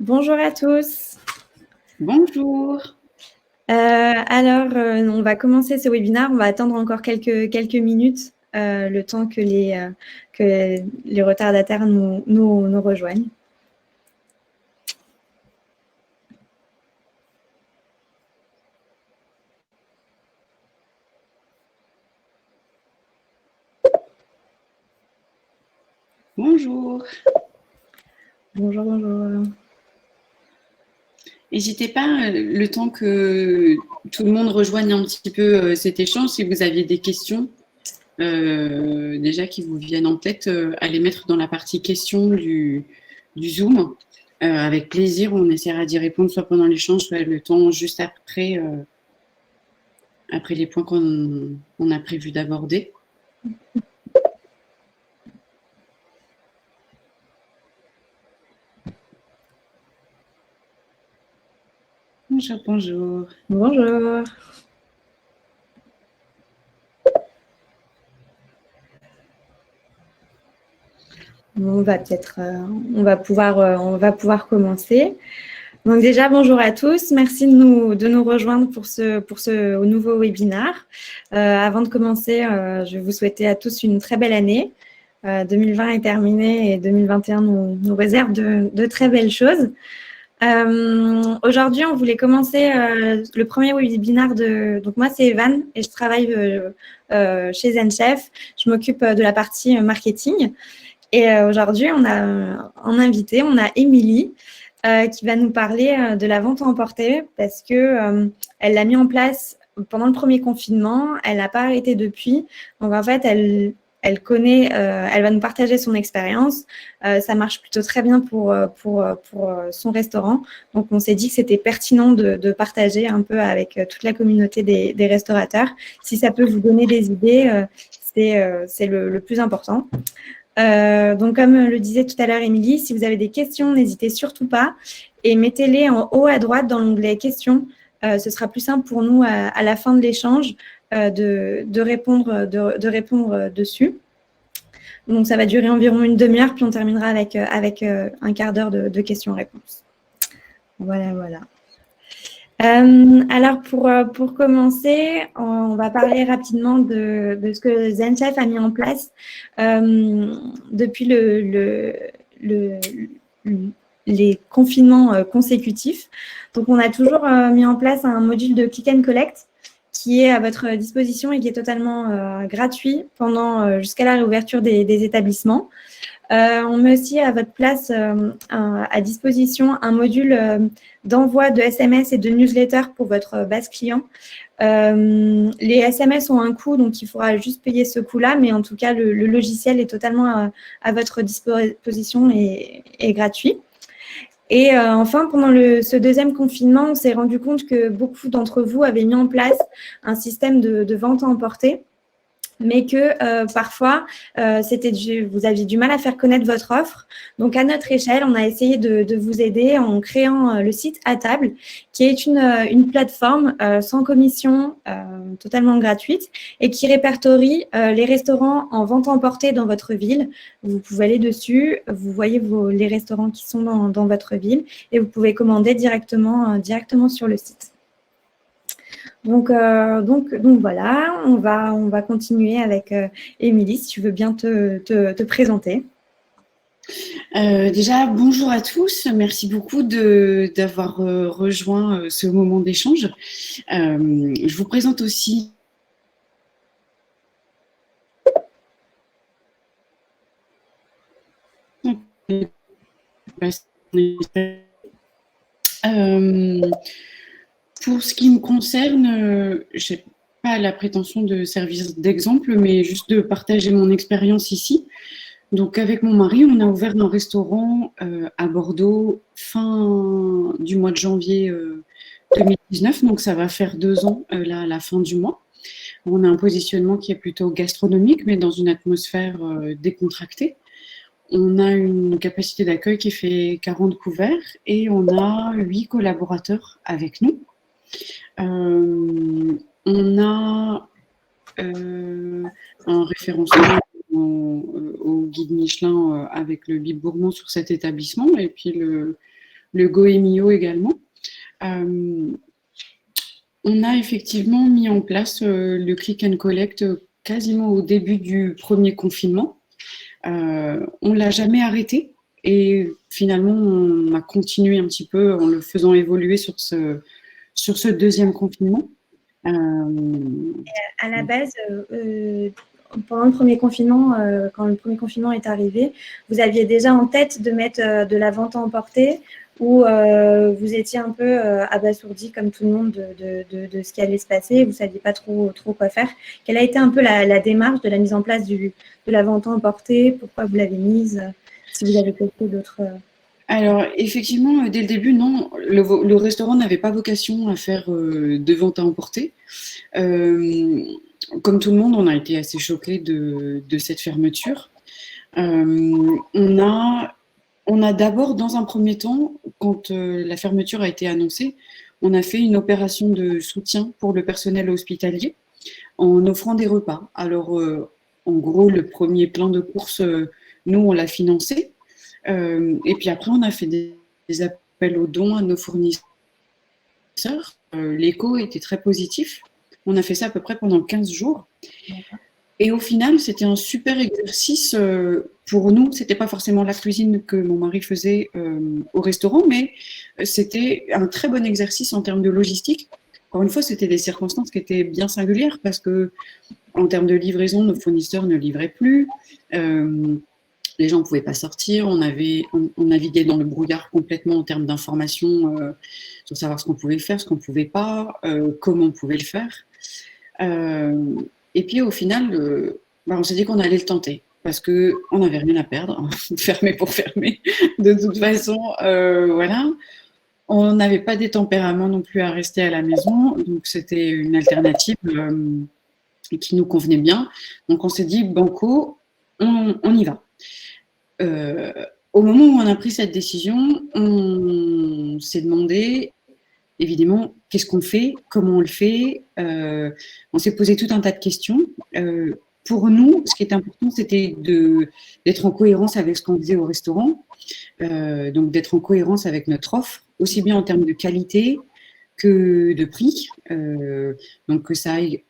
Bonjour à tous. Bonjour. On va commencer ce webinaire. On va attendre encore quelques minutes, le temps que les retardataires nous rejoignent. Bonjour. Bonjour, bonjour. N'hésitez pas, le temps que tout le monde rejoigne un petit peu cet échange, si vous aviez des questions déjà qui vous viennent en tête, à les mettre dans la partie questions du Zoom. Avec plaisir, on essaiera d'y répondre soit pendant l'échange, soit le temps juste après les points qu'on a prévu d'aborder. Bonjour, bonjour. Bonjour. On va pouvoir commencer. Donc déjà, bonjour à tous. Merci de nous rejoindre pour ce nouveau webinaire. Avant de commencer, je vais vous souhaiter à tous une très belle année. 2020 est terminé et 2021 nous réserve de très belles choses. Aujourd'hui, on voulait commencer le premier webinaire donc moi, c'est Evan et je travaille chez ZenChef. Je m'occupe de la partie marketing. Et aujourd'hui, on a en invité, on a Émilie qui va nous parler de la vente à emporter parce que elle l'a mis en place pendant le premier confinement. Elle n'a pas arrêté depuis. Donc, en fait, elle connaît, elle va nous partager son expérience. Ça marche plutôt très bien pour son restaurant. Donc, on s'est dit que c'était pertinent de partager un peu avec toute la communauté des restaurateurs. Si ça peut vous donner des idées, c'est le plus important. Donc, comme le disait tout à l'heure Émilie, si vous avez des questions, n'hésitez surtout pas et mettez-les en haut à droite dans l'onglet questions. Ce sera plus simple pour nous à la fin de l'échange de répondre dessus. Donc, ça va durer environ une demi-heure, puis on terminera avec un quart d'heure de questions-réponses. Voilà. Alors, pour commencer, on va parler rapidement de ce que ZenChef a mis en place depuis les confinements consécutifs. Donc, on a toujours mis en place un module de Click and Collect qui est à votre disposition et qui est totalement gratuit jusqu'à la réouverture des établissements. On met aussi à votre place à disposition un module d'envoi de SMS et de newsletter pour votre base client. Les SMS ont un coût, donc il faudra juste payer ce coût-là, mais en tout cas, le logiciel est totalement à votre disposition et gratuit. Et enfin, pendant ce deuxième confinement, on s'est rendu compte que beaucoup d'entre vous avaient mis en place un système de vente à emporter, mais que parfois, vous aviez du mal à faire connaître votre offre. Donc, à notre échelle, on a essayé de vous aider en créant le site À Table, qui est une plateforme sans commission, totalement gratuite, et qui répertorie les restaurants en vente emportée dans votre ville. Vous pouvez aller dessus, vous voyez les restaurants qui sont dans votre ville, et vous pouvez commander directement sur le site. Donc voilà, on va continuer avec Émilie, si tu veux bien te présenter. Déjà, bonjour à tous. Merci beaucoup d'avoir rejoint ce moment d'échange. Je vous présente aussi pour ce qui me concerne, je n'ai pas la prétention de servir d'exemple, mais juste de partager mon expérience ici. Donc, avec mon mari, on a ouvert un restaurant à Bordeaux fin du mois de janvier 2019. Donc, ça va faire 2 ans là, à la fin du mois. On a un positionnement qui est plutôt gastronomique, mais dans une atmosphère décontractée. On a une capacité d'accueil qui fait 40 couverts et on a 8 collaborateurs avec nous. On a un référencement au guide Michelin avec le Bib Gourmand sur cet établissement et puis le Goemio également. On a effectivement mis en place le click and collect quasiment au début du premier confinement. On l'a jamais arrêté et finalement on a continué un petit peu en le faisant évoluer sur ce deuxième confinement. À la base, pendant le premier confinement, quand le premier confinement est arrivé, vous aviez déjà en tête de mettre de la vente à emporter ou vous étiez un peu abasourdi comme tout le monde de ce qui allait se passer, vous ne saviez pas trop quoi faire. Quelle a été un peu la démarche de la mise en place de la vente à emporter? Pourquoi vous l'avez mise? Si vous avez testé d'autres... Alors, effectivement, dès le début, non, le restaurant n'avait pas vocation à faire de vente à emporter. Comme tout le monde, on a été assez choqués de cette fermeture. On a d'abord, dans un premier temps, quand la fermeture a été annoncée, on a fait une opération de soutien pour le personnel hospitalier en offrant des repas. Alors, en gros, le premier plein de courses, nous, on l'a financé. Et puis après, on a fait des appels aux dons à nos fournisseurs. L'écho était très positif. On a fait ça à peu près pendant 15 jours. Et au final, c'était un super exercice pour nous. C'était pas forcément la cuisine que mon mari faisait au restaurant, mais c'était un très bon exercice en termes de logistique. Encore une fois, c'était des circonstances qui étaient bien singulières parce que, en termes de livraison, nos fournisseurs ne livraient plus. Les gens ne pouvaient pas sortir. On naviguait dans le brouillard complètement en termes d'informations sur savoir ce qu'on pouvait faire, ce qu'on ne pouvait pas, comment on pouvait le faire. Et puis au final, on s'est dit qu'on allait le tenter parce qu'on n'avait rien à perdre, fermer pour fermer. De toute façon, voilà. On n'avait pas des tempéraments non plus à rester à la maison, donc c'était une alternative qui nous convenait bien. Donc on s'est dit, banco, on y va. Au moment où on a pris cette décision, on s'est demandé, évidemment, qu'est-ce qu'on fait, comment on le fait. On s'est posé tout un tas de questions. Pour nous, ce qui est important, c'était d'être en cohérence avec ce qu'on faisait au restaurant, donc d'être en cohérence avec notre offre, aussi bien en termes de qualité que de prix, donc que ça aille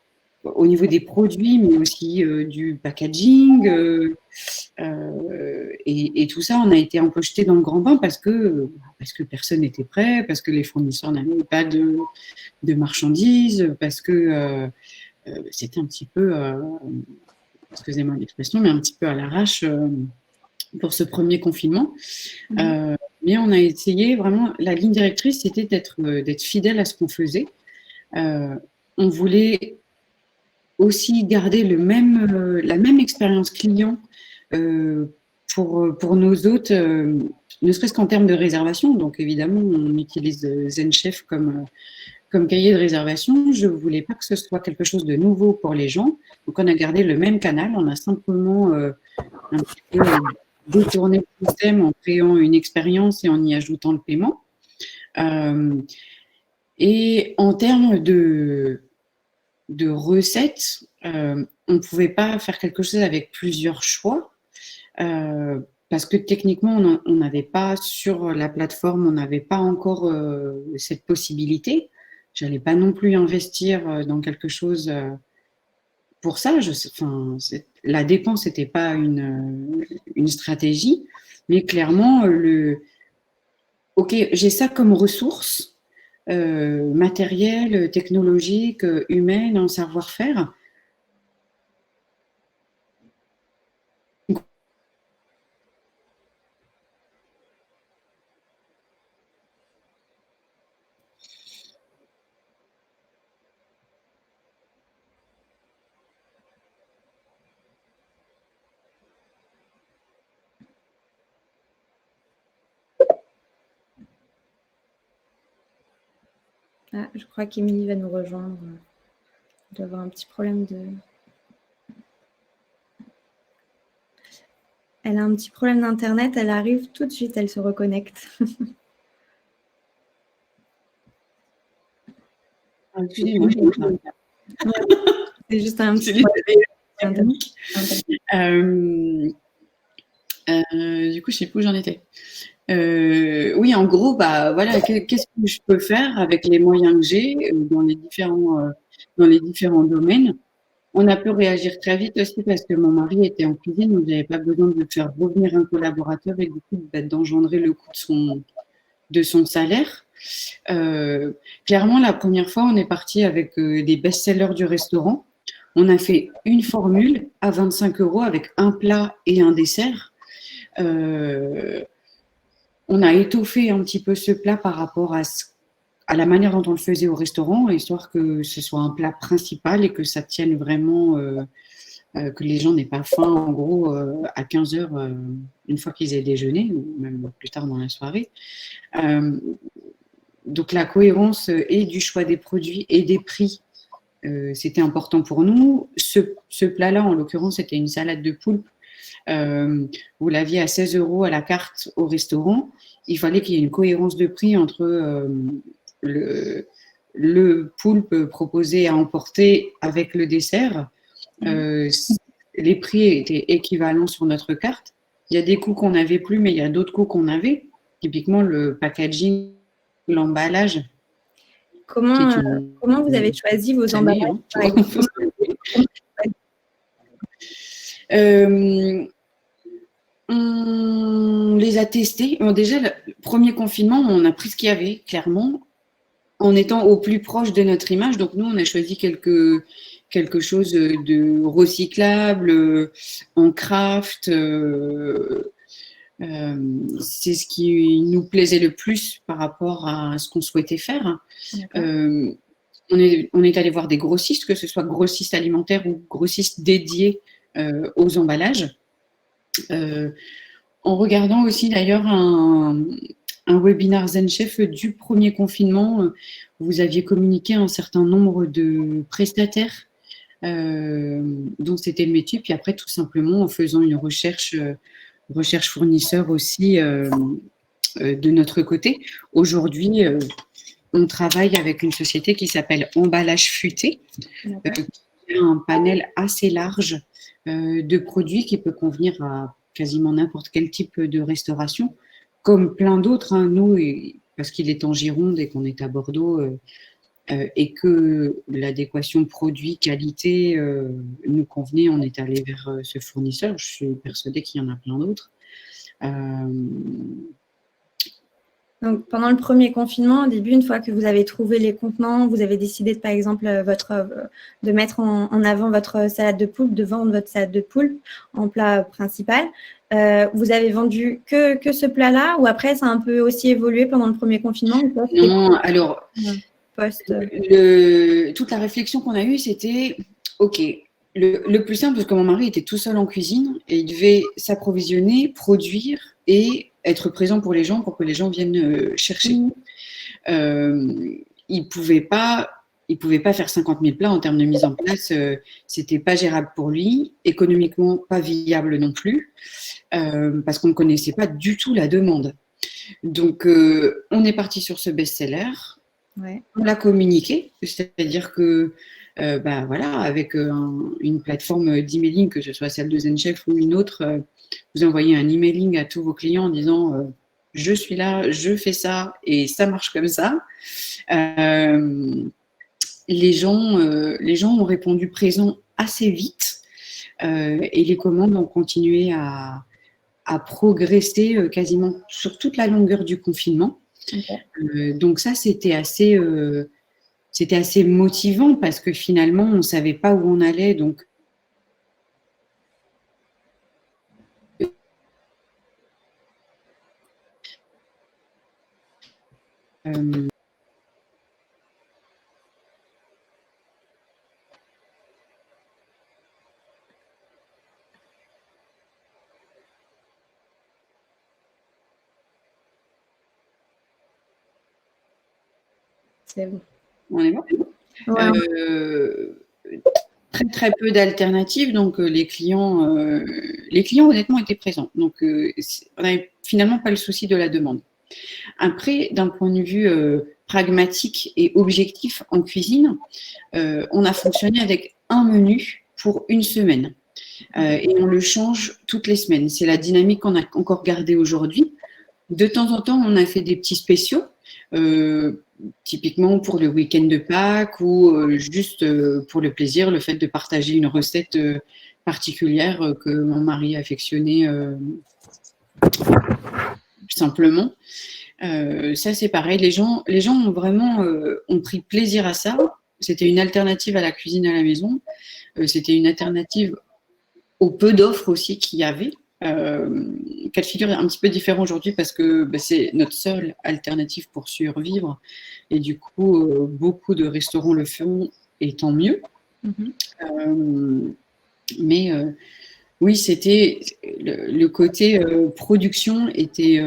au niveau des produits, mais aussi du packaging. Et tout ça, on a été empocheté dans le grand bain parce que personne n'était prêt, parce que les fournisseurs n'avaient pas de marchandises, parce que c'était un petit peu, excusez-moi l'expression, mais un petit peu à l'arrache pour ce premier confinement. Mais on a essayé vraiment, la ligne directrice, c'était d'être fidèle à ce qu'on faisait. On voulait aussi garder la même expérience client pour nos hôtes, ne serait-ce qu'en termes de réservation. Donc évidemment, on utilise ZenChef comme cahier de réservation. Je ne voulais pas que ce soit quelque chose de nouveau pour les gens. Donc on a gardé le même canal. On a simplement un petit peu détourné le système en créant une expérience et en y ajoutant le paiement. Et en termes de recettes, on ne pouvait pas faire quelque chose avec plusieurs choix parce que techniquement, on n'avait pas sur la plateforme, on n'avait pas encore cette possibilité. Je n'allais pas non plus investir dans quelque chose pour ça. La dépense n'était pas une stratégie, mais clairement, OK, j'ai ça comme ressource matérielle, technologique, humaine, en savoir-faire. Ah, je crois qu'Émilie va nous rejoindre. On doit avoir un petit problème de... Elle a un petit problème d'Internet, elle arrive tout de suite, elle se reconnecte. Excusez-moi, c'est juste un petit problème. Du coup, je sais plus où j'en étais. Oui, en gros, bah voilà, qu'est-ce que je peux faire avec les moyens que j'ai dans les différents domaines. On a pu réagir très vite aussi parce que mon mari était en cuisine, donc j'avais pas besoin de faire revenir un collaborateur et du coup bah, d'engendrer le coût de son salaire. Clairement, la première fois, on est parti avec des best-sellers du restaurant. On a fait une formule à 25 € avec un plat et un dessert. On a étoffé un petit peu ce plat par rapport à la manière dont on le faisait au restaurant, histoire que ce soit un plat principal et que ça tienne vraiment, que les gens n'aient pas faim, en gros, à 15 heures, une fois qu'ils aient déjeuné, ou même plus tard dans la soirée. Donc la cohérence et du choix des produits et des prix, c'était important pour nous. Ce plat-là, en l'occurrence, c'était une salade de poulpe. Vous l'aviez à 16 € à la carte au restaurant. Il fallait qu'il y ait une cohérence de prix entre le poulpe proposé à emporter avec le dessert. Les prix étaient équivalents sur notre carte. Il y a des coûts qu'on n'avait plus, mais il y a d'autres coûts qu'on avait. Typiquement, le packaging, l'emballage. Comment vous avez choisi vos emballages, par exemple? On les a testés. Déjà, le premier confinement, on a pris ce qu'il y avait, clairement, en étant au plus proche de notre image. Donc, nous, on a choisi quelque chose de recyclable, en craft. C'est ce qui nous plaisait le plus par rapport à ce qu'on souhaitait faire. On est allé voir des grossistes, que ce soit grossistes alimentaires ou grossistes dédiés aux emballages. En regardant aussi d'ailleurs un webinaire ZenChef du premier confinement, vous aviez communiqué un certain nombre de prestataires dont c'était le métier, puis après tout simplement en faisant une recherche fournisseur aussi de notre côté. Aujourd'hui, on travaille avec une société qui s'appelle Emballage Futé, qui a un panel assez large de produits qui peut convenir à quasiment n'importe quel type de restauration, comme plein d'autres. Hein, nous, parce qu'il est en Gironde et qu'on est à Bordeaux, et que l'adéquation produit-qualité nous convenait, on est allé vers ce fournisseur. Je suis persuadée qu'il y en a plein d'autres. Donc, pendant le premier confinement, au début, une fois que vous avez trouvé les contenants, vous avez décidé, par exemple, de mettre en avant votre salade de poulpe, de vendre votre salade de poulpe en plat principal. Vous avez vendu que ce plat-là, ou après, ça a un peu aussi évolué pendant le premier confinement? Non, alors, toute la réflexion qu'on a eue, c'était, OK, le plus simple, parce que mon mari était tout seul en cuisine et il devait s'approvisionner, produire et être présent pour les gens, pour que les gens viennent chercher. Il pouvait pas faire 50 000 plats en termes de mise en place. C'était pas gérable pour lui, économiquement pas viable non plus, parce qu'on ne connaissait pas du tout la demande. Donc, on est parti sur ce best-seller. Ouais. On l'a communiqué, c'est-à-dire que voilà, avec une plateforme d'emailing, que ce soit celle de ZenChef ou une autre, vous envoyez un emailing à tous vos clients en disant je suis là, je fais ça et ça marche comme ça. Les gens ont répondu présent assez vite et les commandes ont continué à progresser quasiment sur toute la longueur du confinement. Okay. Donc ça, c'était assez motivant parce que finalement, on ne savait pas où on allait. Donc, c'est bon. On est bon. Ouais. Très très peu d'alternatives, donc les clients honnêtement étaient présents. Donc on n'avait finalement pas le souci de la demande. Après, d'un point de vue pragmatique et objectif en cuisine, on a fonctionné avec un menu pour une semaine. Et on le change toutes les semaines. C'est la dynamique qu'on a encore gardée aujourd'hui. De temps en temps, on a fait des petits spéciaux, typiquement pour le week-end de Pâques ou juste pour le plaisir, le fait de partager une recette particulière que mon mari affectionnait simplement. Ça, c'est pareil. Les gens ont vraiment ont pris plaisir à ça. C'était une alternative à la cuisine à la maison. C'était une alternative au peu d'offres aussi qu'il y avait. Cas de figure un petit peu différent aujourd'hui parce que c'est notre seule alternative pour survivre. Et du coup, beaucoup de restaurants le font et tant mieux. Mais oui, c'était le côté production était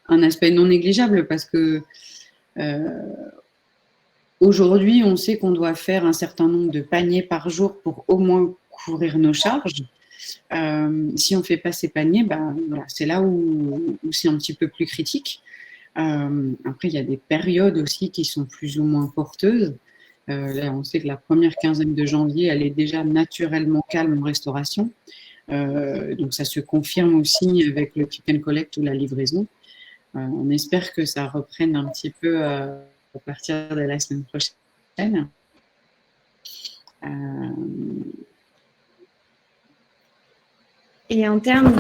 un aspect non négligeable parce que aujourd'hui, on sait qu'on doit faire un certain nombre de paniers par jour pour au moins couvrir nos charges. Si on ne fait pas ces paniers, voilà, c'est là où c'est un petit peu plus critique. Après, il y a des périodes aussi qui sont plus ou moins porteuses. Là, on sait que la première quinzaine de janvier, elle est déjà naturellement calme en restauration. Donc, ça se confirme aussi avec le click and collect ou la livraison. On espère que ça reprenne un petit peu à partir de la semaine prochaine. Et en termes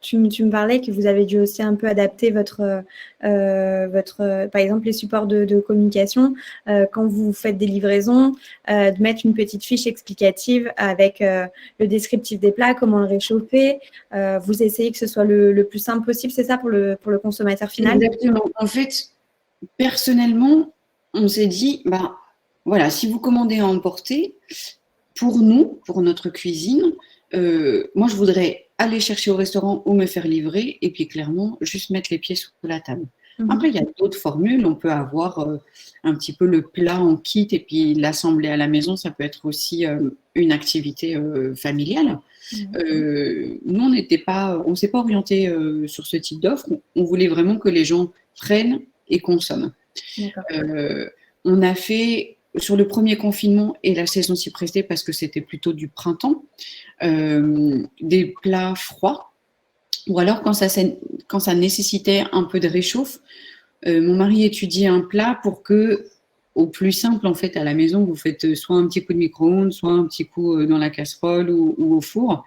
tu me parlais que vous avez dû aussi un peu adapter votre par exemple, les supports de communication quand vous faites des livraisons, de mettre une petite fiche explicative avec le descriptif des plats, comment le réchauffer. Vous essayez que ce soit le plus simple possible, c'est ça pour le consommateur final? Exactement. En fait, personnellement, on s'est dit, voilà, si vous commandez à emporter, pour nous, pour notre cuisine, moi, je voudrais aller chercher au restaurant ou me faire livrer et puis clairement, juste mettre les pieds sous la table. Après, il y a d'autres formules. On peut avoir un petit peu le plat en kit et puis l'assembler à la maison. Ça peut être aussi une activité familiale. Nous, on ne s'est pas orienté sur ce type d'offre. On voulait vraiment que les gens prennent et consomment. On a fait sur le premier confinement et la saison s'y prestait parce que c'était plutôt du printemps, des plats froids, ou alors quand ça nécessitait un peu de réchauffe, mon mari étudiait un plat pour que, au plus simple en fait à la maison, vous faites soit un petit coup de micro-ondes, soit un petit coup dans la casserole ou au four,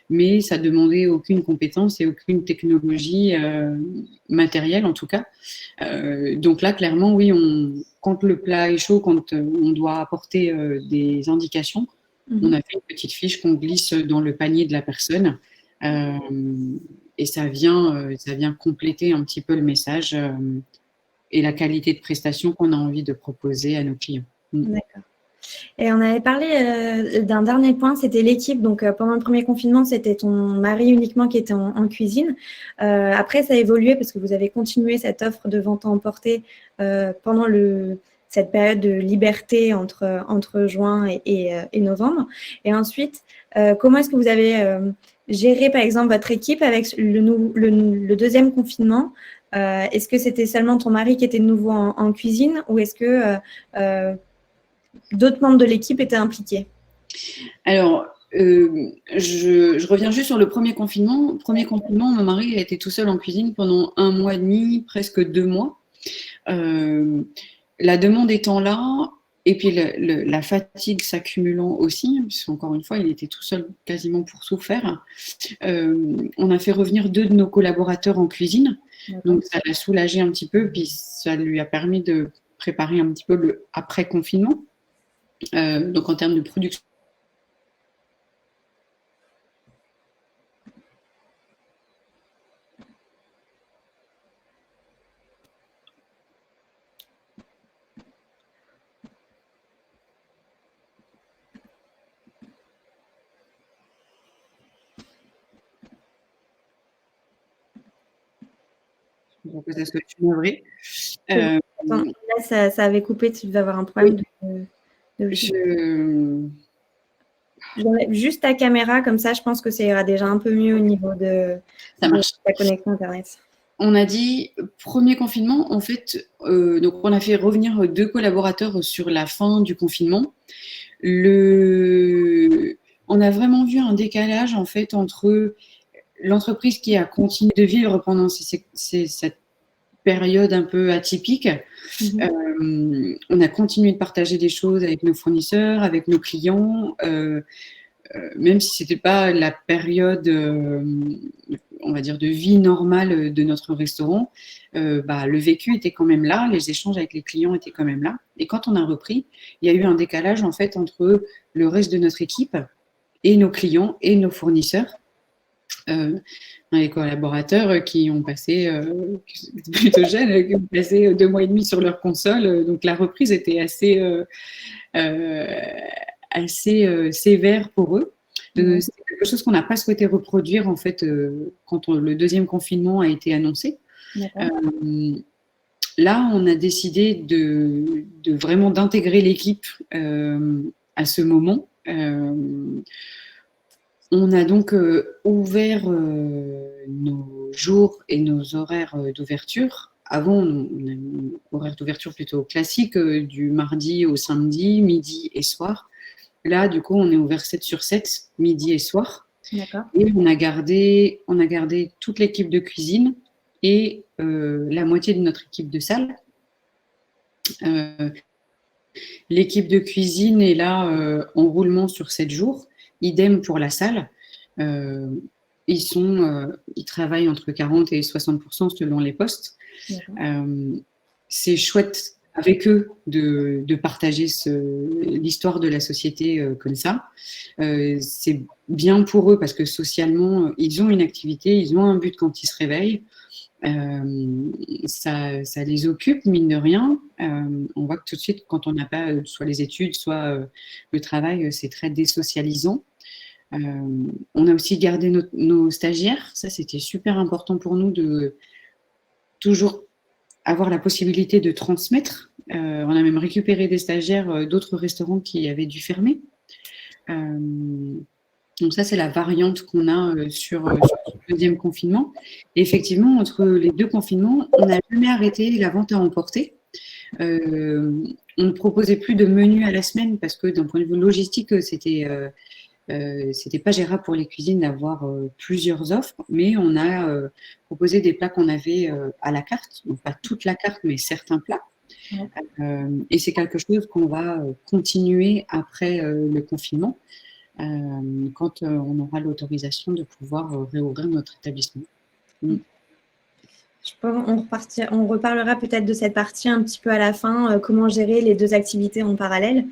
mais ça demandait aucune compétence et aucune technologie matérielle en tout cas. Donc là, clairement, oui, quand le plat est chaud, quand on doit apporter des indications, on a fait une petite fiche qu'on glisse dans le panier de la personne et ça vient compléter un petit peu le message et la qualité de prestation qu'on a envie de proposer à nos clients. D'accord. Et on avait parlé d'un dernier point, c'était l'équipe. Donc, pendant le premier confinement, c'était ton mari uniquement qui était en cuisine. Après, ça a évolué parce que vous avez continué cette offre de vente à emporter pendant cette période de liberté entre juin et novembre. Et ensuite, comment est-ce que vous avez géré, par exemple, votre équipe avec le deuxième confinement? Est-ce que c'était seulement ton mari qui était de nouveau en cuisine ou est-ce que d'autres membres de l'équipe étaient impliqués? Alors, je reviens juste sur le premier confinement. Premier confinement, mon mari a été tout seul en cuisine pendant 1 mois et demi, presque 2 mois. La demande étant là, et puis la fatigue s'accumulant aussi, parce qu'encore une fois, il était tout seul quasiment pour tout faire. On a fait revenir 2 de nos collaborateurs en cuisine. Donc, ça l'a soulagé un petit peu, puis ça lui a permis de préparer un petit peu le après-confinement. Donc, en termes de production. Est-ce que tu m'ouvrais Là, ça avait coupé, tu devais avoir un problème Juste ta caméra, comme ça, je pense que ça ira déjà un peu mieux au niveau de ta connexion Internet. On a dit, premier confinement, en fait, donc on a fait revenir 2 collaborateurs sur la fin du confinement. Le on a vraiment vu un décalage en fait entre l'entreprise qui a continué de vivre pendant cette période un peu atypique. On a continué de partager des choses avec nos fournisseurs, avec nos clients, même si c'était pas la période, on va dire, de vie normale de notre restaurant. Le vécu était quand même là, les échanges avec les clients étaient quand même là. Et quand on a repris, il y a eu un décalage en fait entre le reste de notre équipe et nos clients et nos fournisseurs. Les collaborateurs qui ont passé, plutôt jeunes, qui ont passé 2 mois et demi sur leur console. Donc la reprise était assez sévère pour eux. C'est quelque chose qu'on n'a pas souhaité reproduire en fait quand le deuxième confinement a été annoncé. Là, on a décidé de vraiment d'intégrer l'équipe à ce moment. On a donc ouvert nos jours et nos horaires d'ouverture. Avant, on a un horaire d'ouverture plutôt classique, du mardi au samedi, midi et soir. Là, du coup, on est ouvert 7 sur 7, midi et soir. D'accord. Et on a gardé toute l'équipe de cuisine et la moitié de notre équipe de salle. L'équipe de cuisine est là en roulement sur 7 jours. Idem pour la salle. Ils travaillent entre 40 et 60% selon les postes. C'est chouette avec eux de partager l'histoire de la société comme ça. C'est bien pour eux parce que socialement, ils ont une activité, ils ont un but quand ils se réveillent. Ça les occupe, mine de rien. On voit que tout de suite, quand on n'a pas soit les études, soit le travail, c'est très désocialisant. On a aussi gardé nos stagiaires. Ça, c'était super important pour nous de toujours avoir la possibilité de transmettre. On a même récupéré des stagiaires d'autres restaurants qui avaient dû fermer. Donc ça, c'est la variante qu'on a sur le deuxième confinement. Et effectivement, entre les 2 confinements, on n'a jamais arrêté la vente à emporter. On ne proposait plus de menus à la semaine parce que d'un point de vue logistique, c'était pas gérable pour les cuisines d'avoir plusieurs offres, mais on a proposé des plats qu'on avait à la carte, donc pas toute la carte, mais certains plats. Et c'est quelque chose qu'on va continuer après le confinement, quand on aura l'autorisation de pouvoir réouvrir notre établissement. On reparlera peut-être de cette partie un petit peu à la fin, comment gérer les 2 activités en parallèle.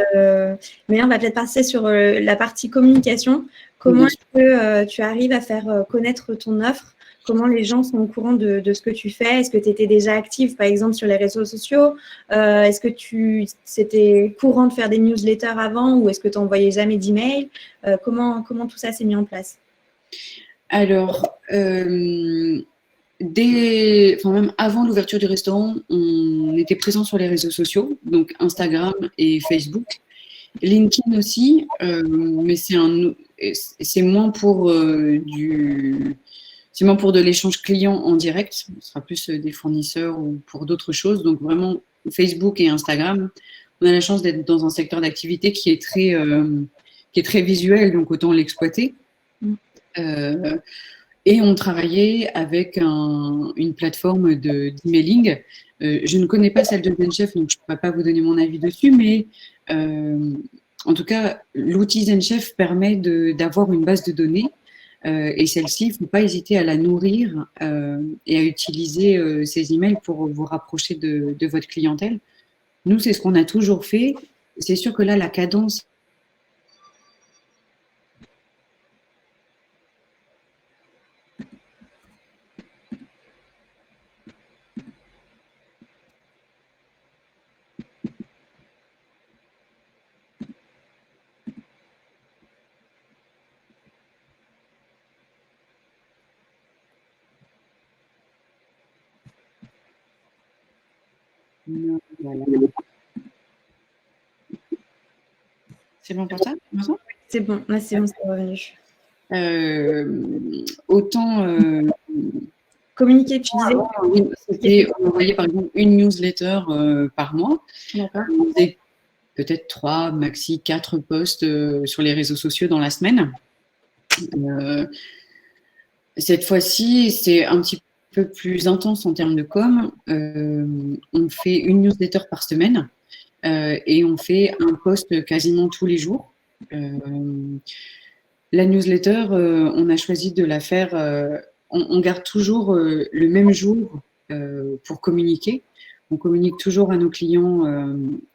Mais on va peut-être passer sur la partie communication. Comment est-ce que tu arrives à faire connaître ton offre? Comment les gens sont au courant de ce que tu fais? Est-ce que tu étais déjà active, par exemple, sur les réseaux sociaux? Est-ce que c'était courant de faire des newsletters avant ou est-ce que tu n'envoyais jamais d'email? Comment tout ça s'est mis en place? Alors, même avant l'ouverture du restaurant, on était présent sur les réseaux sociaux, donc Instagram et Facebook. LinkedIn aussi, mais c'est moins pour c'est moins pour de l'échange client en direct, ce sera plus des fournisseurs ou pour d'autres choses. Donc vraiment, Facebook et Instagram, on a la chance d'être dans un secteur d'activité qui est très visuel, donc autant l'exploiter. Et on travaillait avec une plateforme d'emailing. Je ne connais pas celle de ZenChef, donc je ne pourrais pas vous donner mon avis dessus, mais en tout cas, l'outil ZenChef permet d'avoir une base de données. Et celle-ci, il ne faut pas hésiter à la nourrir et à utiliser ces emails pour vous rapprocher de votre clientèle. Nous, c'est ce qu'on a toujours fait. C'est sûr que là, la cadence Voilà. C'est bon pour ça? C'est bon, là c'est bon, c'est revenu. Autant communiquer, tu disais. On envoyait par exemple une newsletter par mois. D'accord. peut-être 3, maxi 4 posts sur les réseaux sociaux dans la semaine. Cette fois-ci, c'est un petit peu plus intense en termes de com. On fait une newsletter par semaine et on fait un post quasiment tous les jours. La newsletter, on a choisi de la faire, on garde toujours le même jour pour communiquer. On communique toujours à nos clients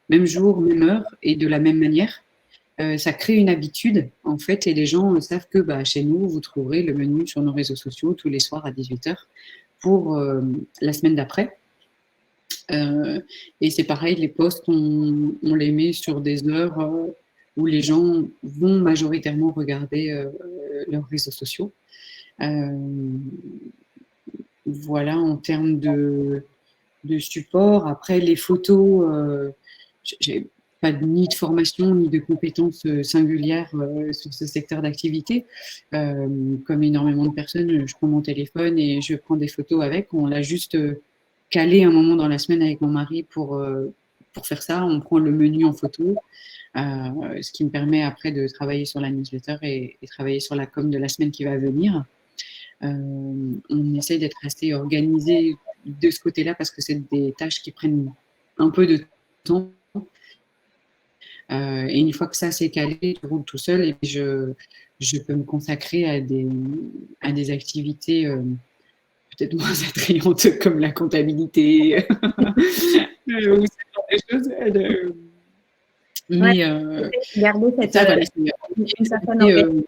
même jour, même heure et de la même manière. Ça crée une habitude, en fait, et les gens savent que chez nous, vous trouverez le menu sur nos réseaux sociaux tous les soirs à 18h pour la semaine d'après. Et c'est pareil, les posts, on les met sur des heures où les gens vont majoritairement regarder leurs réseaux sociaux. Voilà, en termes de support. Après, les photos, j'ai pas ni de formation ni de compétences singulières sur ce secteur d'activité. Comme énormément de personnes, je prends mon téléphone et je prends des photos avec. On l'a juste calé un moment dans la semaine avec mon mari pour faire ça. On prend le menu en photo, ce qui me permet après de travailler sur la newsletter et travailler sur la com de la semaine qui va venir. On essaye d'être assez organisé de ce côté-là parce que c'est des tâches qui prennent un peu de temps. Et une fois que ça c'est calé, je roule tout seul et je peux me consacrer à des activités peut-être moins attrayantes comme la comptabilité ou ce genre de choses. Mais garder cette, ça, voilà, une certaine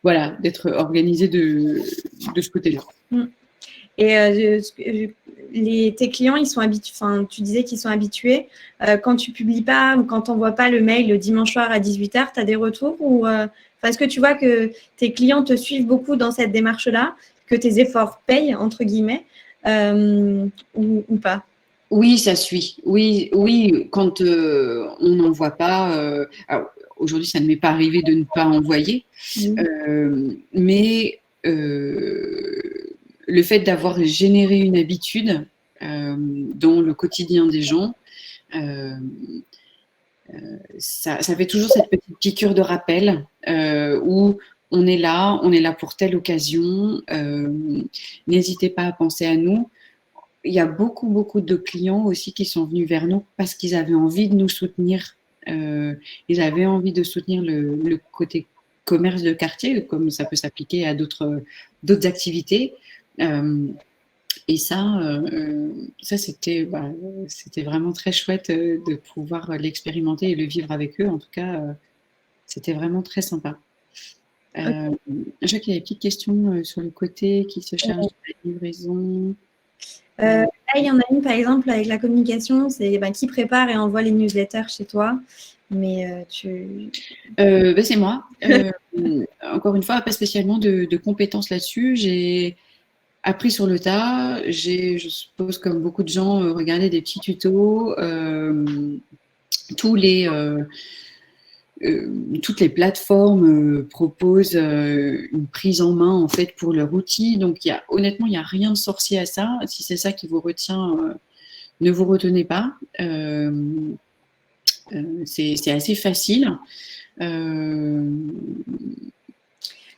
voilà, d'être organisé de ce côté-là. Et tes clients, ils sont habitués. Enfin, tu disais qu'ils sont habitués. Quand tu publies pas ou quand tu n'envoies pas le mail le dimanche soir à 18h, tu as des retours ou est-ce que tu vois que tes clients te suivent beaucoup dans cette démarche-là, que tes efforts payent, entre guillemets, ou pas? Oui, ça suit. Oui, quand on n'envoie pas. Alors, aujourd'hui, ça ne m'est pas arrivé de ne pas envoyer, mais le fait d'avoir généré une habitude dans le quotidien des gens, ça fait toujours cette petite piqûre de rappel où on est là pour telle occasion. N'hésitez pas à penser à nous. Il y a beaucoup de clients aussi qui sont venus vers nous parce qu'ils avaient envie de nous soutenir. Ils avaient envie de soutenir le côté commerce de quartier, comme ça peut s'appliquer à d'autres activités. Et ça c'était vraiment très chouette de pouvoir l'expérimenter et le vivre avec eux. En tout cas, c'était vraiment très sympa. Je vois qu'il y a des petites questions sur le côté qui se charge de la livraison. Là, il y en a une, par exemple, avec la communication, c'est qui prépare et envoie les newsletters chez toi. Mais c'est moi. Encore une fois, pas spécialement de compétences là-dessus. J'ai appris sur le tas. Je suppose, comme beaucoup de gens, regardé des petits tutos. Toutes les plateformes proposent une prise en main en fait pour leur outil. Donc honnêtement, il n'y a rien de sorcier à ça. Si c'est ça qui vous retient, ne vous retenez pas. C'est assez facile.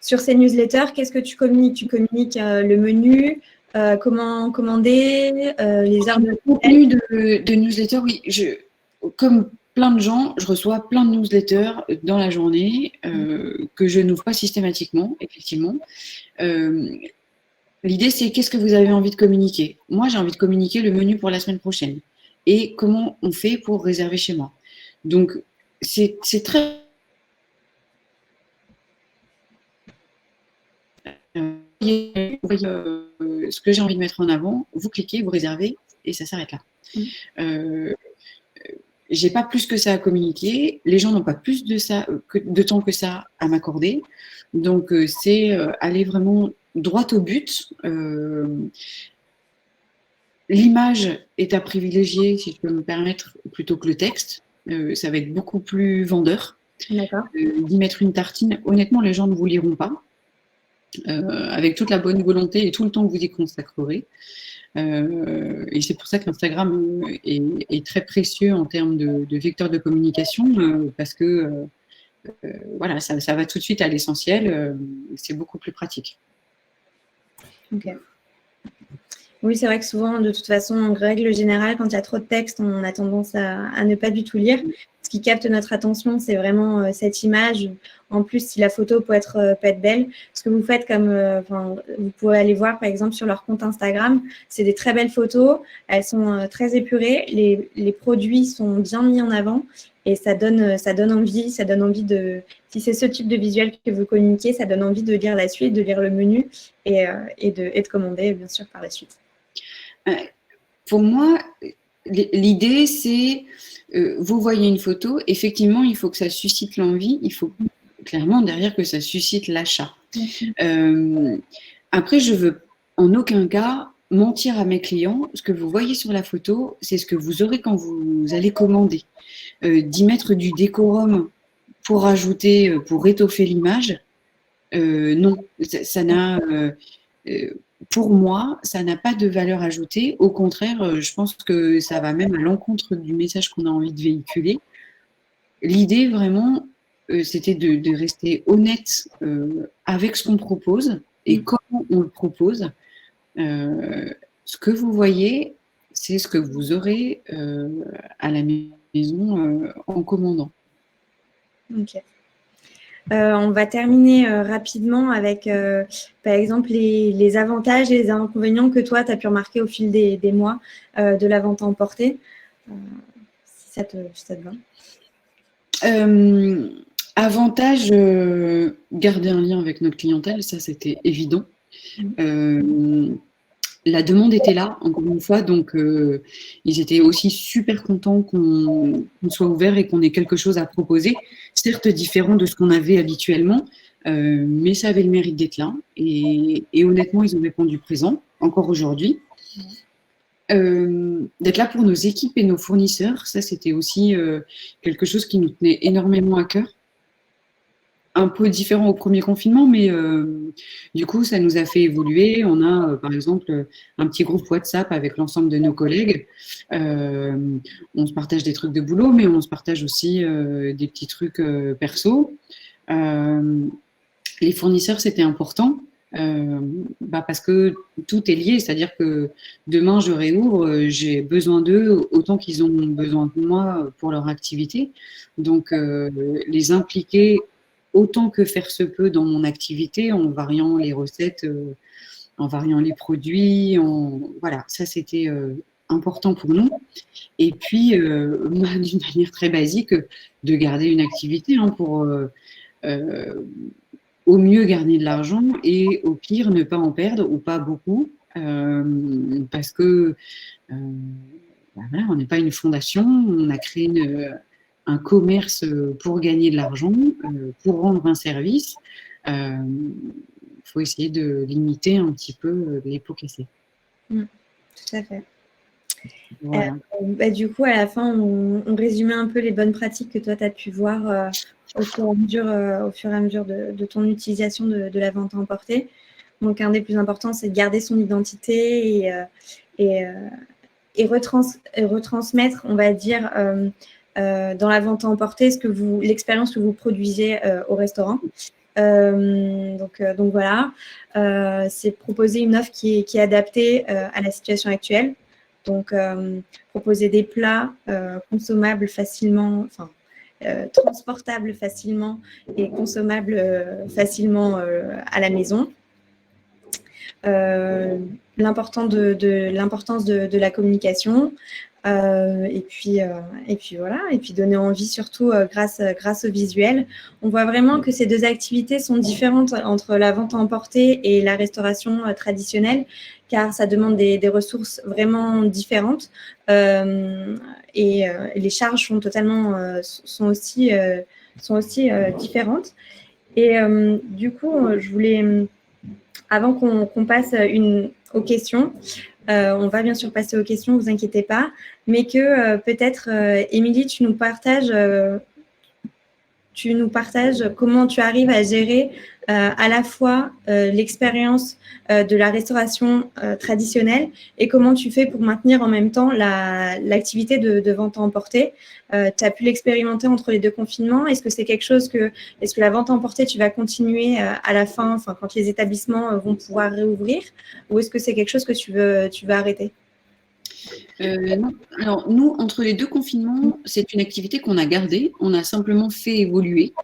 Sur ces newsletters, qu'est-ce que tu communiques? Tu communiques le menu, comment commander, les heures de contenu de newsletter. Oui, comme plein de gens, je reçois plein de newsletters dans la journée que je n'ouvre pas systématiquement, effectivement. L'idée, c'est qu'est-ce que vous avez envie de communiquer? Moi, j'ai envie de communiquer le menu pour la semaine prochaine. Et comment on fait pour réserver chez moi? Donc, c'est très... ce que j'ai envie de mettre en avant, vous cliquez, vous réservez, et ça s'arrête là. J'ai pas plus que ça à communiquer, les gens n'ont pas plus de temps que ça à m'accorder, donc c'est aller vraiment droit au but. L'image est à privilégier, si je peux me permettre, plutôt que le texte. Ça va être beaucoup plus vendeur. D'accord. D'y mettre une tartine, honnêtement, les gens ne vous liront pas. avec toute la bonne volonté et tout le temps que vous y consacrerez. Et c'est pour ça que l'Instagram est très précieux en termes de vecteur de communication, parce que voilà, ça va tout de suite à l'essentiel, c'est beaucoup plus pratique. Ok. Oui, c'est vrai que souvent, de toute façon, en règle générale, quand il y a trop de texte, on a tendance à ne pas du tout lire. Ce qui capte notre attention, c'est vraiment cette image. En plus, si la photo peut être belle, ce que vous faites vous pouvez aller voir, par exemple, sur leur compte Instagram, c'est des très belles photos. Elles sont très épurées. Les produits sont bien mis en avant et ça donne envie. Ça donne envie de, si c'est ce type de visuel que vous communiquez, ça donne envie de lire la suite, de lire le menu et de commander, bien sûr, par la suite. Pour moi, l'idée, c'est, vous voyez une photo, effectivement, il faut que ça suscite l'envie, il faut clairement derrière que ça suscite l'achat. Après, je veux en aucun cas mentir à mes clients. Ce que vous voyez sur la photo, c'est ce que vous aurez quand vous allez commander. D'y mettre du décorum pour ajouter, pour étoffer l'image, non, ça n'a... pour moi, ça n'a pas de valeur ajoutée. Au contraire, je pense que ça va même à l'encontre du message qu'on a envie de véhiculer. L'idée, vraiment, c'était de rester honnête avec ce qu'on propose et comment on le propose. Ce que vous voyez, c'est ce que vous aurez à la maison en commandant. Ok. On va terminer rapidement avec, par exemple, les avantages et les inconvénients que toi, tu as pu remarquer au fil des mois de la vente à emporter, si ça te va. Avantage, garder un lien avec notre clientèle, ça c'était évident. La demande était là, encore une fois, donc ils étaient aussi super contents qu'on soit ouvert et qu'on ait quelque chose à proposer, certes différent de ce qu'on avait habituellement, mais ça avait le mérite d'être là. Et honnêtement, ils ont répondu présent, encore aujourd'hui. D'être là pour nos équipes et nos fournisseurs, ça c'était aussi quelque chose qui nous tenait énormément à cœur. Un peu différent au premier confinement, mais du coup, ça nous a fait évoluer. On a, par exemple, un petit groupe WhatsApp avec l'ensemble de nos collègues. On se partage des trucs de boulot, mais on se partage aussi des petits trucs perso. Les fournisseurs, c'était important. Parce que tout est lié, c'est-à-dire que demain je réouvre, j'ai besoin d'eux autant qu'ils ont besoin de moi pour leur activité. Donc les impliquer autant que faire se peut dans mon activité en variant les recettes, en variant les produits, voilà, ça c'était important pour nous. Et puis d'une manière très basique, de garder une activité pour au mieux gagner de l'argent et au pire ne pas en perdre ou pas beaucoup parce que voilà, on n'est pas une fondation, on a créé un commerce pour gagner de l'argent, pour rendre un service. Il faut essayer de limiter un petit peu les pots cassés. Tout à fait. Voilà. Du coup, à la fin, on résumait un peu les bonnes pratiques que toi, tu as pu voir au fur et à mesure de ton utilisation de la vente à emporter. Donc, un des plus importants, c'est de garder son identité et retransmettre, on va dire, dans la vente à emporter l'expérience que vous produisez au restaurant. Donc voilà, c'est proposer une offre qui est adaptée à la situation actuelle. Donc, proposer des plats consommables facilement, transportables facilement et consommables facilement à la maison. L'importance de la communication. Et puis voilà, et puis donner envie surtout grâce au visuel. On voit vraiment que ces deux activités sont différentes entre la vente à emporter et la restauration traditionnelle, car ça demande des ressources vraiment différentes et les charges sont aussi différentes. Et du coup, je voulais, avant qu'on passe aux questions, on va bien sûr passer aux questions, ne vous inquiétez pas, mais que peut-être, Émilie, tu nous partages tu nous partages comment tu arrives à gérer à la fois l'expérience de la restauration traditionnelle et comment tu fais pour maintenir en même temps l'activité de vente à emporter. Tu as pu l'expérimenter entre les deux confinements. Est-ce que c'est quelque chose est-ce que la vente à emporter, tu vas continuer à la fin, enfin, quand les établissements vont pouvoir réouvrir, ou est-ce que c'est quelque chose que tu veux arrêter? Non. Alors, nous, entre les deux confinements, c'est une activité qu'on a gardée. On a simplement fait évoluer.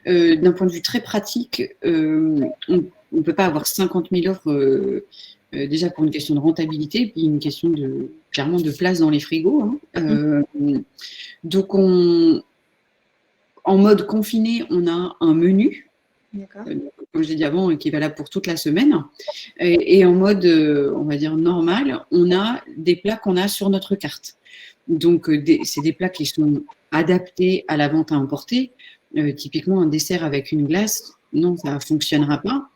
D'un point de vue très pratique, on ne peut pas avoir 50 000 offres déjà pour une question de rentabilité, puis une question clairement de place dans les frigos. Hein. Donc, en mode confiné, on a un menu. Comme je l'ai dit avant, qui est valable pour toute la semaine. Et en mode, on va dire, normal, on a des plats qu'on a sur notre carte. Donc, c'est des plats qui sont adaptés à la vente à emporter. Typiquement, un dessert avec une glace, non, ça ne fonctionnera pas.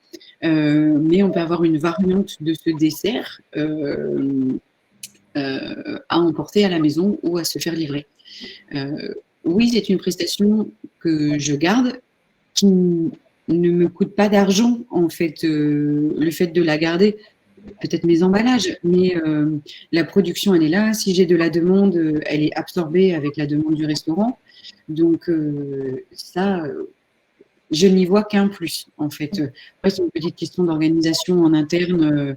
Mais on peut avoir une variante de ce dessert à emporter à la maison ou à se faire livrer. Oui, c'est une prestation que je garde qui ne me coûte pas d'argent, en fait, le fait de la garder, peut-être mes emballages, mais la production, elle est là. Si j'ai de la demande, elle est absorbée avec la demande du restaurant. Donc, ça, je n'y vois qu'un plus, en fait. Après, c'est une petite question d'organisation en interne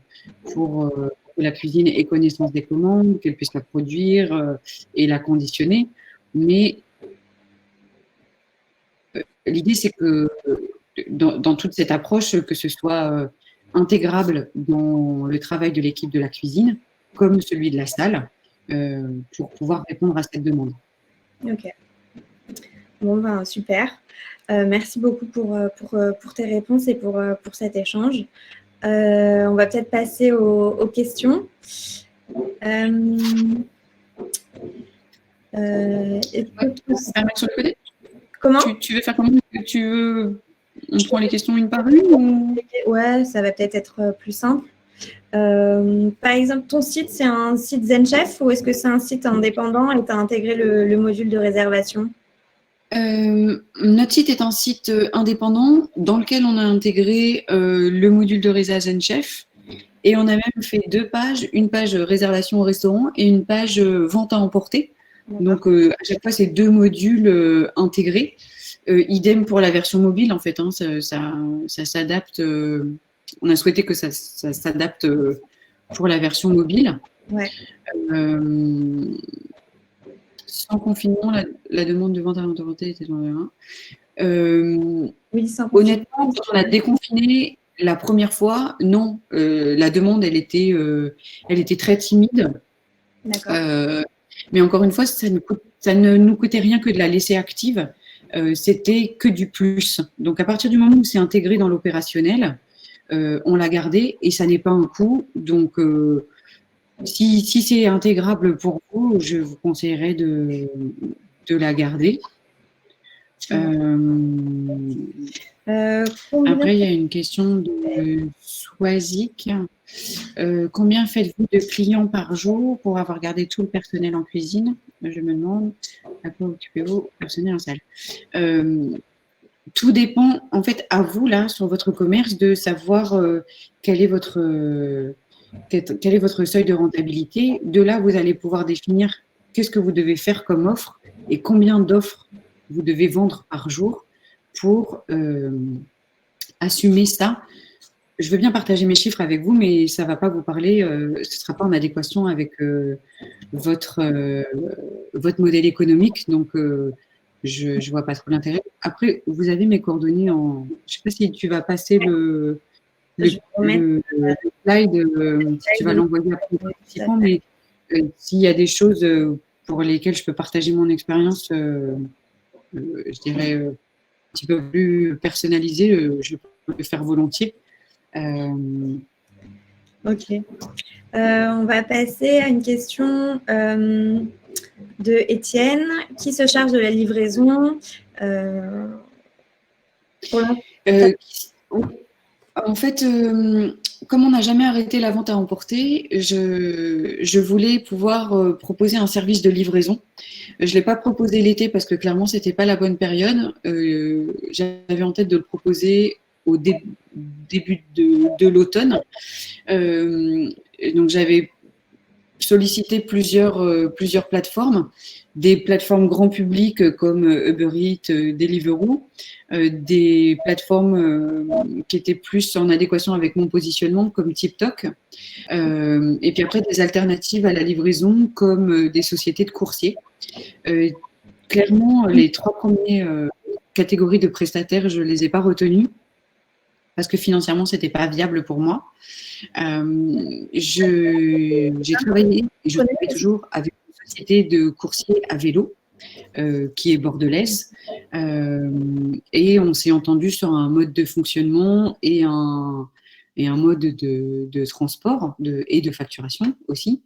pour que la cuisine ait connaissance des commandes, qu'elle puisse la produire et la conditionner. Mais l'idée, c'est que dans toute cette approche, que ce soit intégrable dans le travail de l'équipe de la cuisine, comme celui de la salle, pour pouvoir répondre à cette demande. Ok. Bon, ben, super. Merci beaucoup pour tes réponses et pour cet échange. On va peut-être passer aux questions. Comment tu veux faire comment? On prend les questions une par une ou... Ouais, ça va peut-être être plus simple. Par exemple, ton site, c'est un site ZenChef ou est-ce que c'est un site indépendant et tu as intégré le module de réservation? Notre site est un site indépendant dans lequel on a intégré le module de résa ZenChef et on a même fait 2 pages, une page réservation au restaurant et une page vente à emporter. Donc à chaque fois, c'est 2 modules intégrés. Idem pour la version mobile, en fait, hein, ça s'adapte. On a souhaité que ça s'adapte pour la version mobile. Ouais. Sans confinement, la demande de vente à l'autorité était dans oui, sans honnêtement, quand on a déconfiné la première fois, non, la demande, elle était très timide. Mais encore une fois, ça ne nous coûtait rien que de la laisser active. C'était que du plus. Donc, à partir du moment où c'est intégré dans l'opérationnel, on l'a gardé et ça n'est pas un coût. Donc, si c'est intégrable pour vous, je vous conseillerais de la garder. Après, il y a une question de Swazik. Combien faites-vous de clients par jour pour avoir gardé tout le personnel en cuisine? Je me demande à quoi occupez-vous le personnel en salle. Tout dépend, en fait, à vous, là, sur votre commerce, de savoir quel est votre seuil de rentabilité. De là, vous allez pouvoir définir qu'est-ce que vous devez faire comme offre et combien d'offres vous devez vendre par jour pour assumer ça. Je veux bien partager mes chiffres avec vous, mais ça ne va pas vous parler, ce ne sera pas en adéquation avec votre modèle économique. Donc, je ne vois pas trop l'intérêt. Après, vous avez mes coordonnées je ne sais pas si tu vas passer le slide, si tu vas l'envoyer après aux participants, mais s'il y a des choses pour lesquelles je peux partager mon expérience, je dirais un petit peu plus personnalisée, je peux le faire volontiers. Ok. On va passer à une question de Étienne. Qui se charge de la livraison en fait, comme on n'a jamais arrêté la vente à emporter, je voulais pouvoir proposer un service de livraison. Je ne l'ai pas proposé l'été parce que clairement, ce n'était pas la bonne période. J'avais en tête de le proposer au début de l'automne. Donc, j'avais sollicité plusieurs plateformes, des plateformes grand public comme Uber Eats, Deliveroo, des plateformes qui étaient plus en adéquation avec mon positionnement comme TikTok, et puis après des alternatives à la livraison comme des sociétés de coursiers. Clairement, les 3 premières catégories de prestataires, je ne les ai pas retenues parce que financièrement, ce n'était pas viable pour moi. J'ai travaillé et je travaille toujours avec une société de coursiers à vélo qui est bordelaise, et on s'est entendu sur un mode de fonctionnement et un mode de transport et de facturation aussi.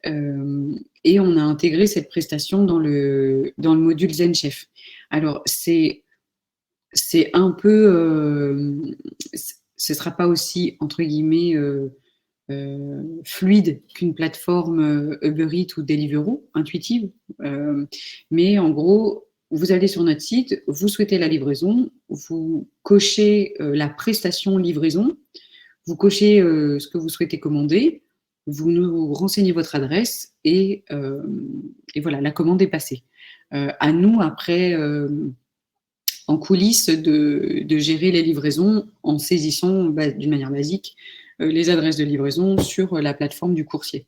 Et on a intégré cette prestation dans le module ZenChef. Alors, c'est un peu, ce ne sera pas aussi, entre guillemets, fluide qu'une plateforme Uber Eats ou Deliveroo, intuitive. Mais en gros, vous allez sur notre site, vous souhaitez la livraison, vous cochez la prestation livraison, vous cochez ce que vous souhaitez commander, vous nous renseignez votre adresse et voilà, la commande est passée. À nous, après, en coulisses, de gérer les livraisons en saisissant d'une manière basique les adresses de livraison sur la plateforme du coursier.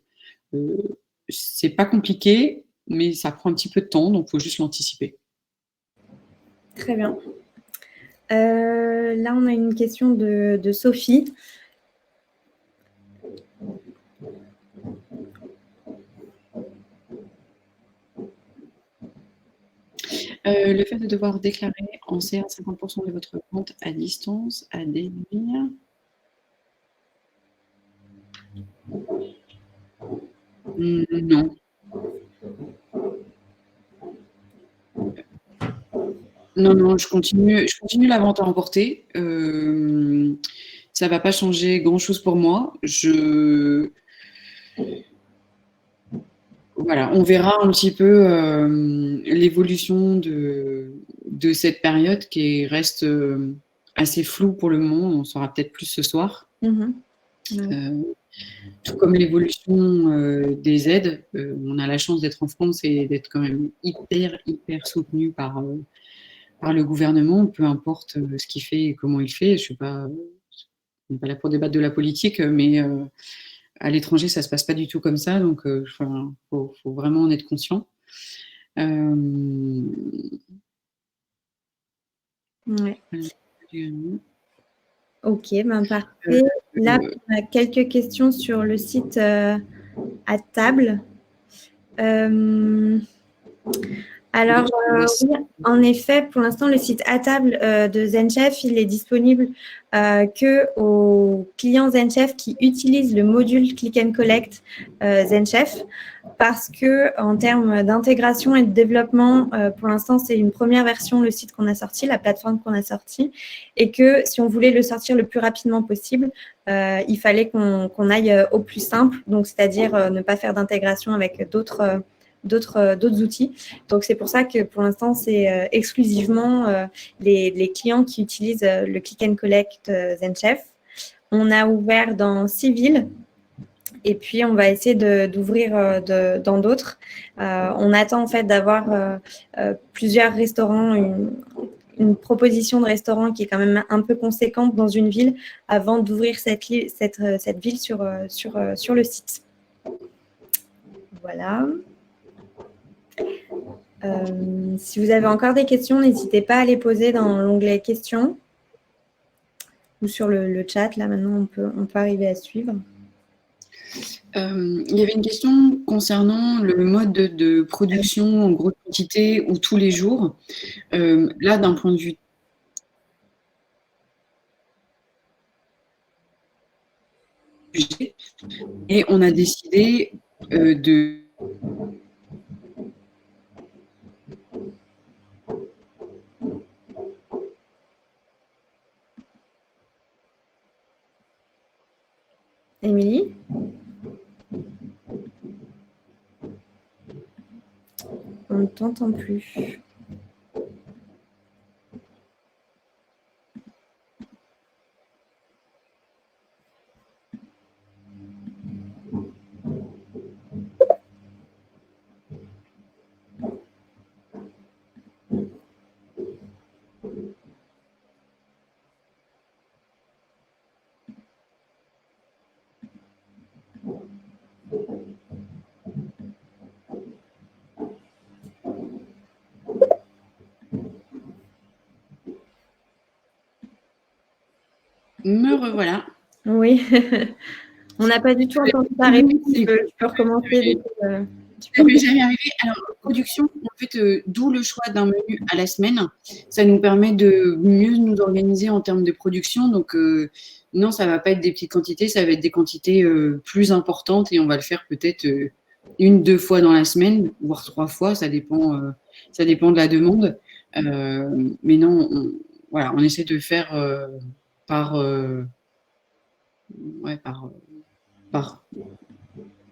C'est pas compliqué, mais ça prend un petit peu de temps, donc il faut juste l'anticiper. Très bien. Là, on a une question de Sophie. Le fait de devoir déclarer en CA 50% de votre vente à distance à déduire. Non. Non, je continue la vente à emporter. Ça ne va pas changer grand-chose pour moi. Voilà, on verra un petit peu l'évolution de cette période qui reste assez floue pour le moment. On saura peut-être plus ce soir. Tout comme l'évolution des aides. On a la chance d'être en France et d'être quand même hyper soutenu par le gouvernement, peu importe ce qu'il fait et comment il fait. Je suis pas là pour débattre de la politique, mais à l'étranger, ça se passe pas du tout comme ça, donc faut vraiment en être conscient. Ouais. Ok, ben parfait. Là, on a quelques questions sur le site à table. Alors, oui, en effet, pour l'instant, le site à table de ZenChef, il est disponible que aux clients ZenChef qui utilisent le module Click and Collect ZenChef, parce que en termes d'intégration et de développement, pour l'instant, c'est une première version, le site qu'on a sorti, la plateforme qu'on a sortie, et que si on voulait le sortir le plus rapidement possible, il fallait qu'on aille au plus simple, donc c'est-à-dire ne pas faire d'intégration avec d'autres outils. Donc, c'est pour ça que pour l'instant, c'est exclusivement les clients qui utilisent le Click and Collect ZenChef. On a ouvert dans 6 villes et puis on va essayer d'ouvrir dans d'autres. On attend en fait d'avoir plusieurs restaurants, une proposition de restaurant qui est quand même un peu conséquente dans une ville avant d'ouvrir cette ville sur le site. Voilà. Si vous avez encore des questions, n'hésitez pas à les poser dans l'onglet questions ou sur le chat. Là, maintenant, on peut arriver à suivre. Il y avait une question concernant le mode de production en grosse quantité ou tous les jours. Là, d'un point de vue et on a décidé de Oui. On ne t'entend plus. Me revoilà. Oui. On n'a pas du tout entendu ta réponse. Tu peux recommencer. Oui, j'allais y arriver. Alors, production, en fait, d'où le choix d'un menu à la semaine. Ça nous permet de mieux nous organiser en termes de production. Donc, non, ça ne va pas être des petites quantités, ça va être des quantités plus importantes et on va le faire peut-être 1-2 fois dans la semaine, voire 3 fois. Ça dépend de la demande. Mais non, voilà, on essaie de faire par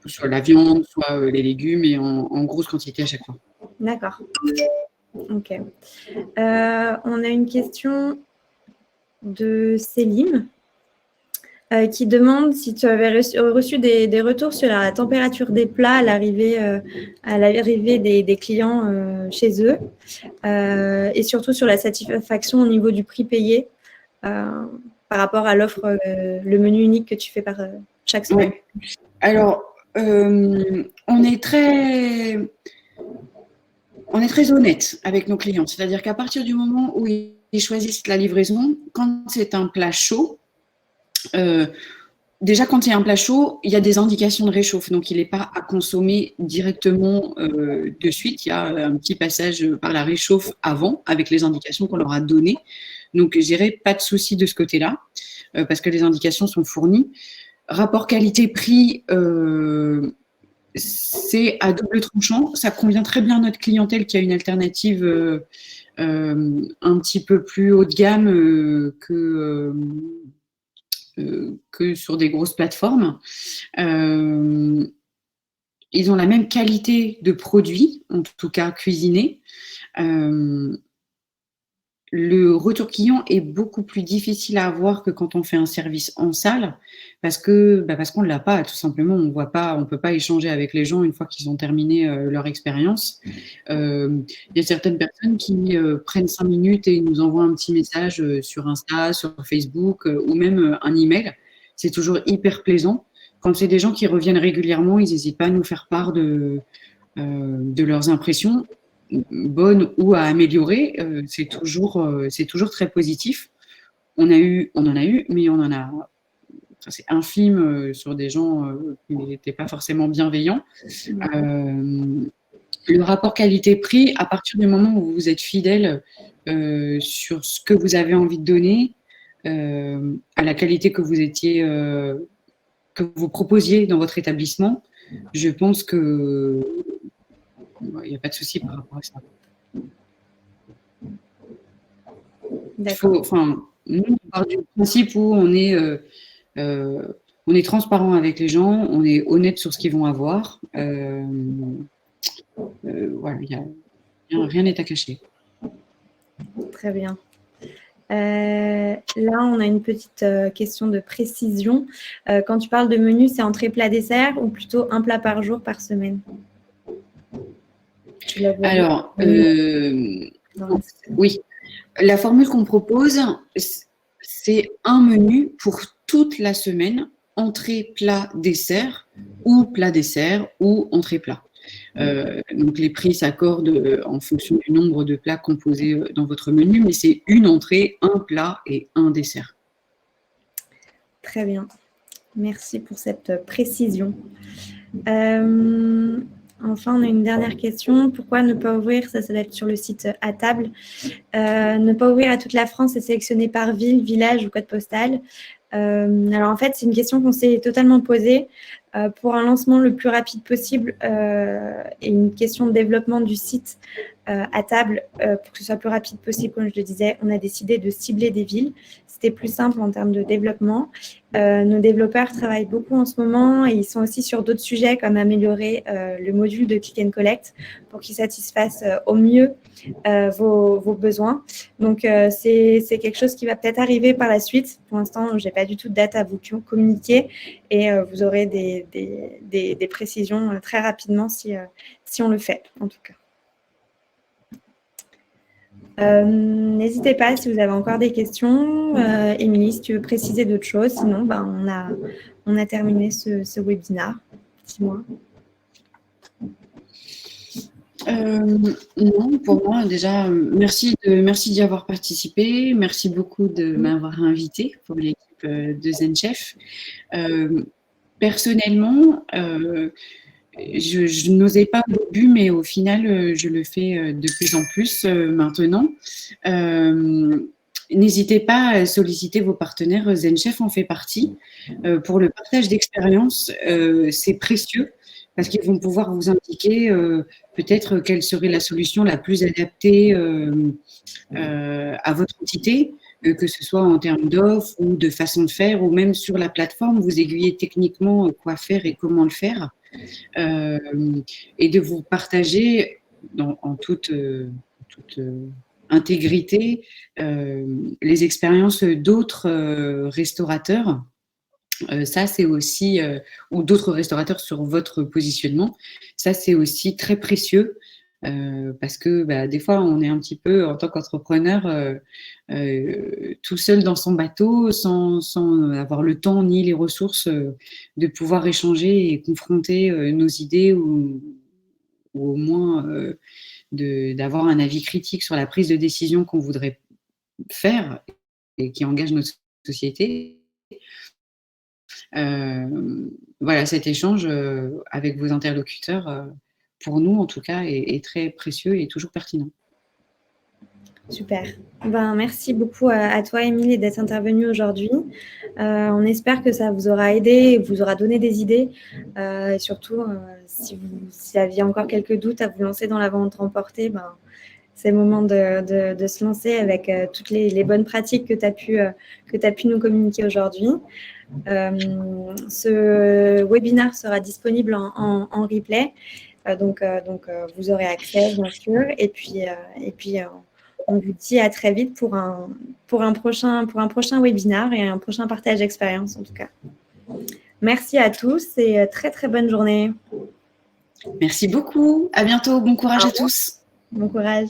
soit la viande, soit les légumes, et en grosse quantité à chaque fois. D'accord. Ok. On a une question de Céline qui demande si tu avais reçu des retours sur la température des plats à l'arrivée des clients chez eux et surtout sur la satisfaction au niveau du prix payé par rapport à l'offre, le menu unique que tu fais par chaque semaine. Ouais. Alors, on est très honnête avec nos clients. C'est-à-dire qu'à partir du moment où ils choisissent la livraison, quand c'est un plat chaud, déjà quand il y a un plat chaud, il y a des indications de réchauffe. Donc, il n'est pas à consommer directement de suite. Il y a un petit passage par la réchauffe avant, avec les indications qu'on leur a données. Donc, je dirais pas de souci de ce côté-là, parce que les indications sont fournies. Rapport qualité-prix, c'est à double tranchant. Ça convient très bien à notre clientèle qui a une alternative un petit peu plus haut de gamme que sur des grosses plateformes. Ils ont la même qualité de produit, en tout cas cuisinés. Le retour client est beaucoup plus difficile à avoir que quand on fait un service en salle parce qu'on ne l'a pas, tout simplement. On ne peut pas échanger avec les gens une fois qu'ils ont terminé leur expérience. Il y a certaines personnes qui prennent 5 minutes et nous envoient un petit message sur Insta, sur Facebook ou même un email. C'est toujours hyper plaisant. Quand c'est des gens qui reviennent régulièrement, ils n'hésitent pas à nous faire part de leurs impressions, bonnes ou à améliorer. C'est toujours très positif. On en a eu, mais c'est infime sur des gens qui n'étaient pas forcément bienveillants. Le rapport qualité-prix, à partir du moment où vous êtes fidèle sur ce que vous avez envie de donner, à la qualité que vous proposiez dans votre établissement, je pense que il n'y a pas de souci par rapport à ça. Nous, on part du principe où on est transparent avec les gens, on est honnête sur ce qu'ils vont avoir. Voilà, rien n'est à cacher. Très bien. Là, on a une petite question de précision. Quand tu parles de menu, c'est entrée, plat, dessert ou plutôt un plat par jour, par semaine? Alors, oui. La formule qu'on propose, c'est un menu pour toute la semaine, entrée, plat, dessert, ou plat, dessert, ou entrée, plat. Donc, les prix s'accordent en fonction du nombre de plats composés dans votre menu, mais c'est une entrée, un plat et un dessert. Très bien. Merci pour cette précision. Enfin, on a une dernière question. Pourquoi ne pas ouvrir, ça doit être sur le site à table, ne pas ouvrir à toute la France et sélectionner par ville, village ou code postal? Alors, en fait, c'est une question qu'on s'est totalement posée. Pour un lancement le plus rapide possible et une question de développement du site, à table, pour que ce soit plus rapide possible, comme je le disais, on a décidé de cibler des villes. C'était plus simple en termes de développement. Nos développeurs travaillent beaucoup en ce moment et ils sont aussi sur d'autres sujets comme améliorer le module de Click and Collect pour qu'il satisfasse au mieux vos besoins. Donc, c'est quelque chose qui va peut-être arriver par la suite. Pour l'instant, je n'ai pas du tout de date à vous communiquer et vous aurez des précisions très rapidement si on le fait, en tout cas. N'hésitez pas si vous avez encore des questions. Émilie, si tu veux préciser d'autres choses. Sinon, on a terminé ce webinaire. Dis-moi. Non, pour moi, déjà, merci d'y avoir participé. Merci beaucoup de m'avoir invité pour l'équipe de ZenChef. Personnellement, je n'osais pas au début, mais au final, je le fais de plus en plus maintenant. N'hésitez pas à solliciter vos partenaires. ZenChef en fait partie. Pour le partage d'expérience, c'est précieux parce qu'ils vont pouvoir vous indiquer peut-être quelle serait la solution la plus adaptée à votre entité, que ce soit en termes d'offres ou de façon de faire, ou même sur la plateforme, vous aiguiller techniquement quoi faire et comment le faire. Et de vous partager en toute intégrité les expériences d'autres restaurateurs. Ça, c'est aussi, ou d'autres restaurateurs sur votre positionnement, ça, c'est aussi très précieux parce que des fois, on est un petit peu, en tant qu'entrepreneur, tout seul dans son bateau, sans avoir le temps ni les ressources de pouvoir échanger et confronter nos idées ou au moins d'avoir un avis critique sur la prise de décision qu'on voudrait faire et qui engage notre société. Voilà, cet échange avec vos interlocuteurs, pour nous en tout cas, est très précieux et toujours pertinent. Super. Merci beaucoup à toi, Émilie, d'être intervenue aujourd'hui. On espère que ça vous aura aidé et vous aura donné des idées. Et surtout, si vous aviez encore quelques doutes à vous lancer dans la vente remportée, c'est le moment de se lancer avec toutes les bonnes pratiques que tu as pu nous communiquer aujourd'hui. Ce webinaire sera disponible en replay. Donc, vous aurez accès, bien sûr. Et puis on vous dit à très vite pour un prochain webinaire et un prochain partage d'expérience, en tout cas. Merci à tous et très, très bonne journée. Merci beaucoup. À bientôt. Bon courage à tous. Bon courage.